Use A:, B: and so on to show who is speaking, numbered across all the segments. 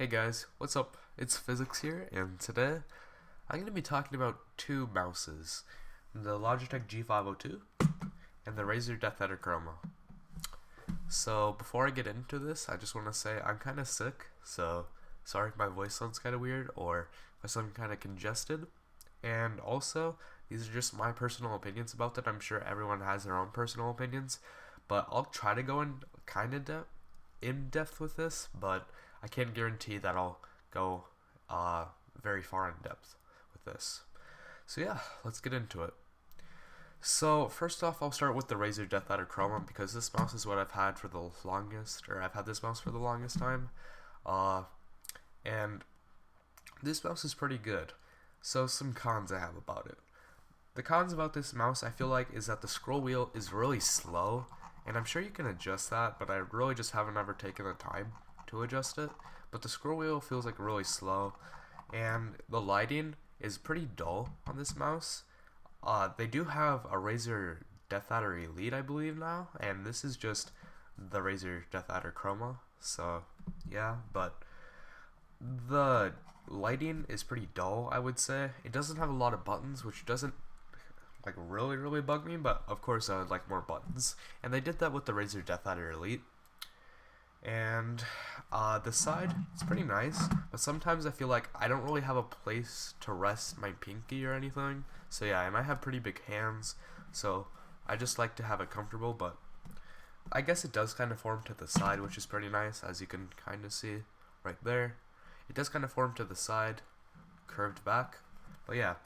A: Hey guys, what's up? It's Physics here, and today I'm going to be talking about two mouses, the Logitech G502 and the Razer Deathadder Chroma. So before I get into this, I just want to say I'm kind of sick, so sorry if my voice sounds kind of weird or if I sound kind of congested. And also, these are just my personal opinions about it. I'm sure everyone has their own personal opinions, but I'll try to go in kind of in depth with this, but I can't guarantee that I'll go very far in depth with this. So yeah, let's get into it. So first off, I'll start with the Razer Deathadder Chroma because this mouse is what I've had for the longest, or I've had this mouse for the longest time. And this mouse is pretty good. So some cons I have about it. The cons about this mouse I feel like is that the scroll wheel is really slow, and I'm sure you can adjust that, but I really just haven't ever taken the time to adjust it. But the scroll wheel feels like really slow, and the lighting is pretty dull on this mouse. They do have a Razer Deathadder Elite, I believe now, and this is just the Razer Deathadder Chroma. So yeah, but the lighting is pretty dull, I would say. It doesn't have a lot of buttons, which doesn't like really bug me, but of course I would like more buttons, and they did that with the Razer Deathadder Elite. And the side, it's pretty nice, but sometimes I feel like I don't really have a place to rest my pinky or anything. So yeah, and I have pretty big hands, so I just like to have it comfortable, but I guess it does kind of form to the side, which is pretty nice, as you can kind of see right there. It does kind of form to the side, curved back, but yeah.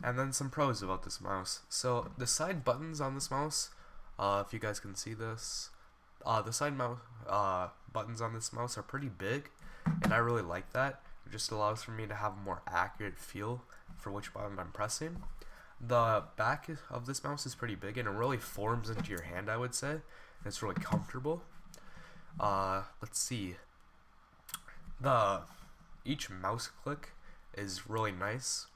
A: And then some pros about this mouse. So the side buttons on this mouse, if you guys can see this, the side buttons on this mouse are pretty big, and I really like that. It just allows for me to have a more accurate feel for which button I'm pressing. The back of this mouse is pretty big, and it really forms into your hand, I would say. And it's really comfortable. Let's see. Each mouse click is really nice,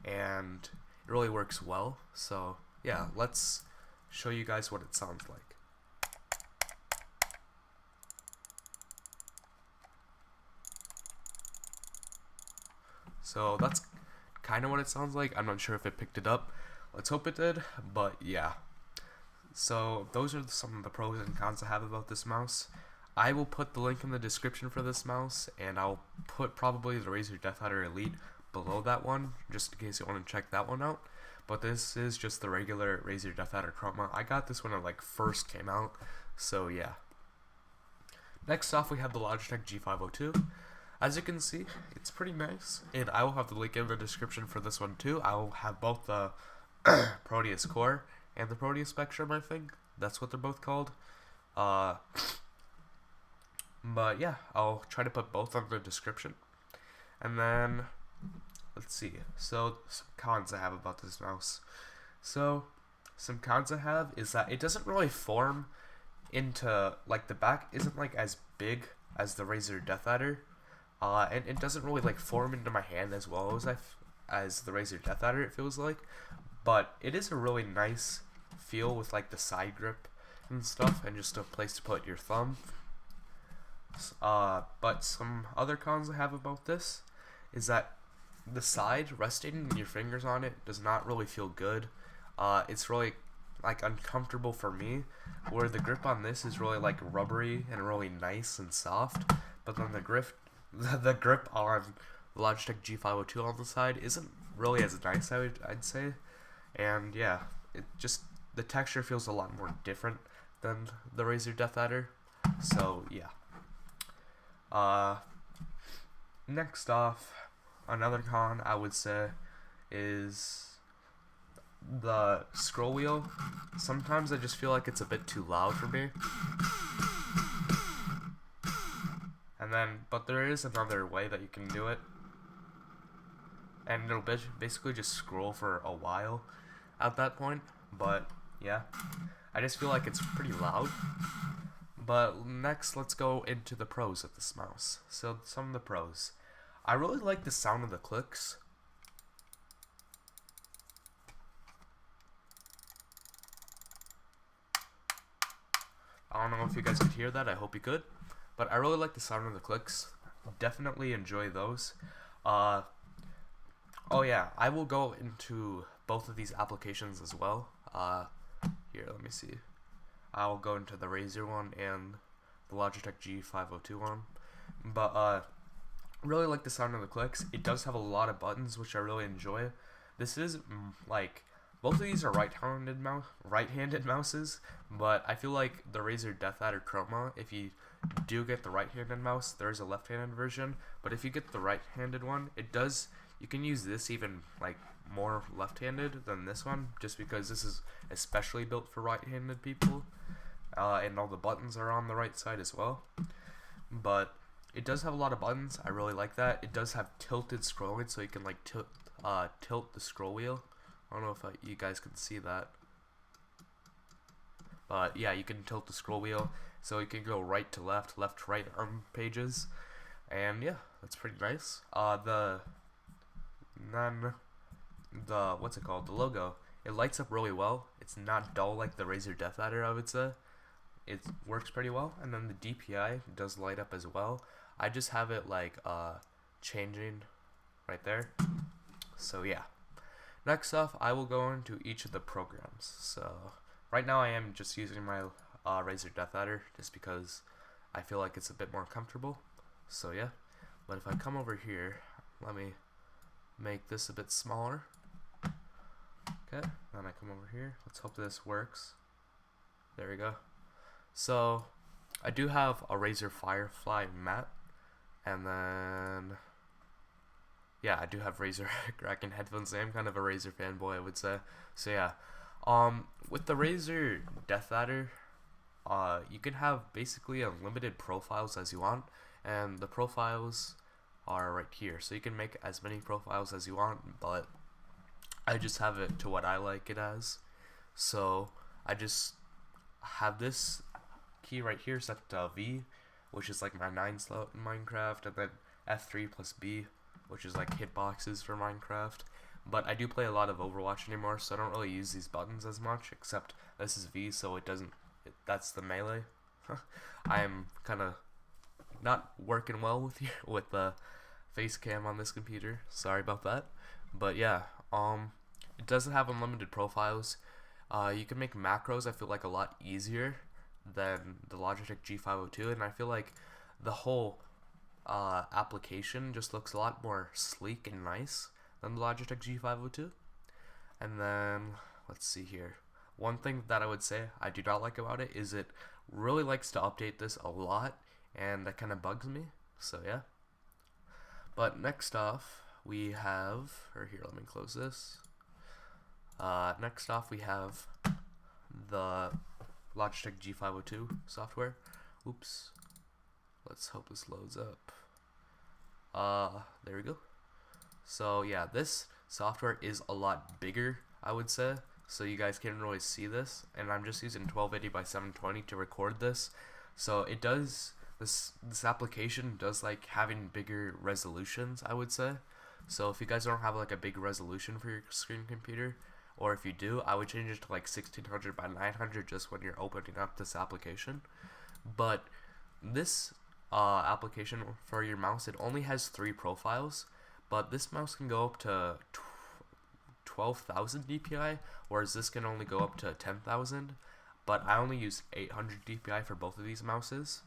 A: and it really works well. So yeah, let's show you guys what it sounds like. So that's kind of what it sounds like. I'm not sure if it picked it up. Let's hope it did, but yeah. So those are some of the pros and cons I have about this mouse. I will put the link in the description for this mouse, and I'll put probably the Razer Deathadder Elite below that one, just in case you want to check that one out. But this is just the regular Razer Deathadder Chroma. I got this when it first came out, so yeah. Next off, we have the Logitech G502. As you can see, it's pretty nice, and I will have the link in the description for this one too. I will have both the Proteus Core and the Proteus Spectrum, I think. That's what they're both called. But yeah, I'll try to put both in the description. And then, let's see. So, some cons I have about this mouse. So, some cons I have is that it doesn't really form into, the back isn't as big as the Razer Deathadder. And it doesn't really form into my hand as well as the Razer Deathadder, it feels like. But it is a really nice feel with the side grip and stuff, and just a place to put your thumb. But some other cons I have about this is that the side, resting your fingers on it, does not really feel good. It's really uncomfortable for me, where the grip on this is really rubbery and really nice and soft, but then the grip on Logitech G502 on the side isn't really as nice, I'd say. And yeah, the texture feels a lot more different than the Razer Deathadder. So yeah. Next off, another con I would say is the scroll wheel. Sometimes I just feel like it's a bit too loud for me. But there is another way that you can do it, and it'll basically just scroll for a while at that point. But yeah, I just feel like it's pretty loud. But next, let's go into the pros of this mouse. So some of the pros. I really like the sound of the clicks. I don't know if you guys could hear that. I hope you could. But I really like the sound of the clicks. definitely enjoy those. Uh, oh yeah, I will go into both of these applications as well. Here, let me see. I'll go into the Razer one and the Logitech G502 one. But really like the sound of the clicks. It does have a lot of buttons, which I really enjoy. This is like both of these are right-handed mouses, but I feel like the Razer Deathadder Chroma, if you do get the right-handed mouse, there's a left-handed version. But if you get the right-handed one, you can use this even like more left-handed than this one, just because this is especially built for right-handed people, and all the buttons are on the right side as well. But it does have a lot of buttons. I really like that. It does have tilted scrolling, so you can like tilt the scroll wheel. I don't know if you guys can see that, but yeah, you can tilt the scroll wheel, so you can go right to left, left to right on pages, and yeah, that's pretty nice. What's it called? The logo. It lights up really well. It's not dull like the Razer Deathadder, I would say. It works pretty well, and then the DPI does light up as well. I just have it like changing right there. So yeah. Next off, I will go into each of the programs. So right now I am just using my Razer Deathadder just because I feel like it's a bit more comfortable. So yeah. But if I come over here, let me make this a bit smaller. Okay, then I come over here. Let's hope this works. There we go. So I do have a Razer Firefly mat, and then yeah, I do have Razer Kraken headphones. I am kind of a Razer fanboy, I would say. So yeah, with the Razer Deathadder, you can have basically unlimited profiles as you want, and the profiles are right here. So you can make as many profiles as you want, but I just have it to what I like it as. So I just have this key right here set to V, which is like my 9 slot in Minecraft, and then F3 plus B, which is like hitboxes for Minecraft. But I do play a lot of Overwatch anymore, so I don't really use these buttons as much, except this is V, so that's the melee. I am kind of not working well with the face cam on this computer. Sorry about that. But yeah, it doesn't have unlimited profiles. You can make macros, I feel like, a lot easier than the Logitech G502, and I feel like the whole application just looks a lot more sleek and nice than the Logitech G502. And then let's see here. One thing that I would say I do not like about it is it really likes to update this a lot, and that kind of bugs me. So yeah. But next off we have, or here, let me close this. Next off we have the Logitech G502 software. Oops. Let's hope this loads up. There we go. So yeah, this software is a lot bigger, I would say, so you guys can't really see this, and I'm just using 1280 by 720 to record this. So it does, this application does like having bigger resolutions, I would say. So if you guys don't have like a big resolution for your screen computer, or if you do, I would change it to like 1600 by 900 just when you're opening up this application. But this application for your mouse, it only has 3 profiles, but this mouse can go up to 12,000 DPI, whereas this can only go up to 10,000. But I only use 800 DPI for both of these mouses.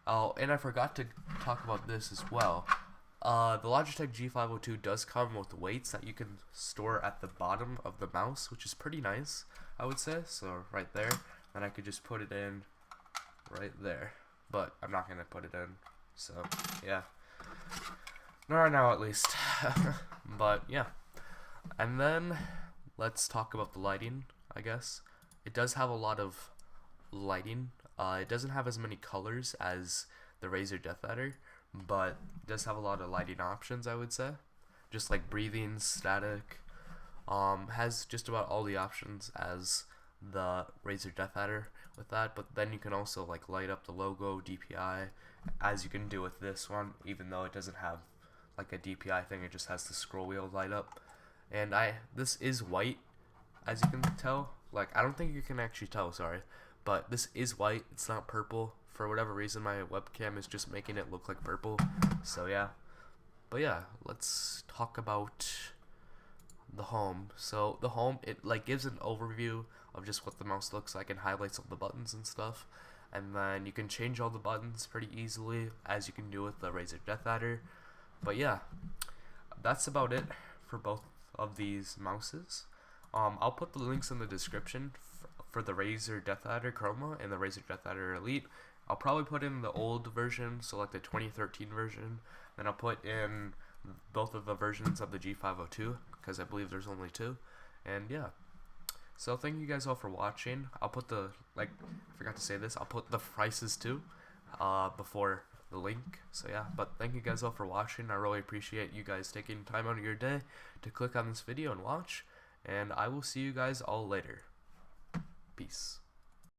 A: Oh, and I forgot to talk about this as well. The Logitech G502 does come with weights that you can store at the bottom of the mouse, which is pretty nice, I would say. So right there, and I could just put it in right there. But I'm not gonna put it in, so yeah. Not right now, at least. But yeah. And then let's talk about the lighting, I guess. It does have a lot of lighting. It doesn't have as many colors as the Razer Deathadder, but it does have a lot of lighting options, I would say. Just like breathing, static. Has just about all the options as the Razer Deathadder with that, but then you can also like light up the logo, DPI, as you can do with this one, even though it doesn't have like a DPI thing, it just has the scroll wheel light up. And this is white, as you can tell. Like, I don't think you can actually tell, sorry, but this is white, it's not purple For whatever reason, my webcam is just making it look like purple. So yeah. But yeah, let's talk about the home. So the home, it like gives an overview of just what the mouse looks like and highlights all the buttons and stuff. And then you can change all the buttons pretty easily, as you can do with the Razer Deathadder. But yeah, that's about it for both of these mouses. I'll put the links in the description for the Razer Deathadder Chroma and the Razer Deathadder Elite. I'll probably put in the old version, so like the 2013 version. Then I'll put in both of the versions of the G502, because I believe there's only two. And yeah. So thank you guys all for watching. I'll put the, I forgot to say this, I'll put the prices too, before the link. So yeah, but thank you guys all for watching. I really appreciate you guys taking time out of your day to click on this video and watch. And I will see you guys all later. Peace.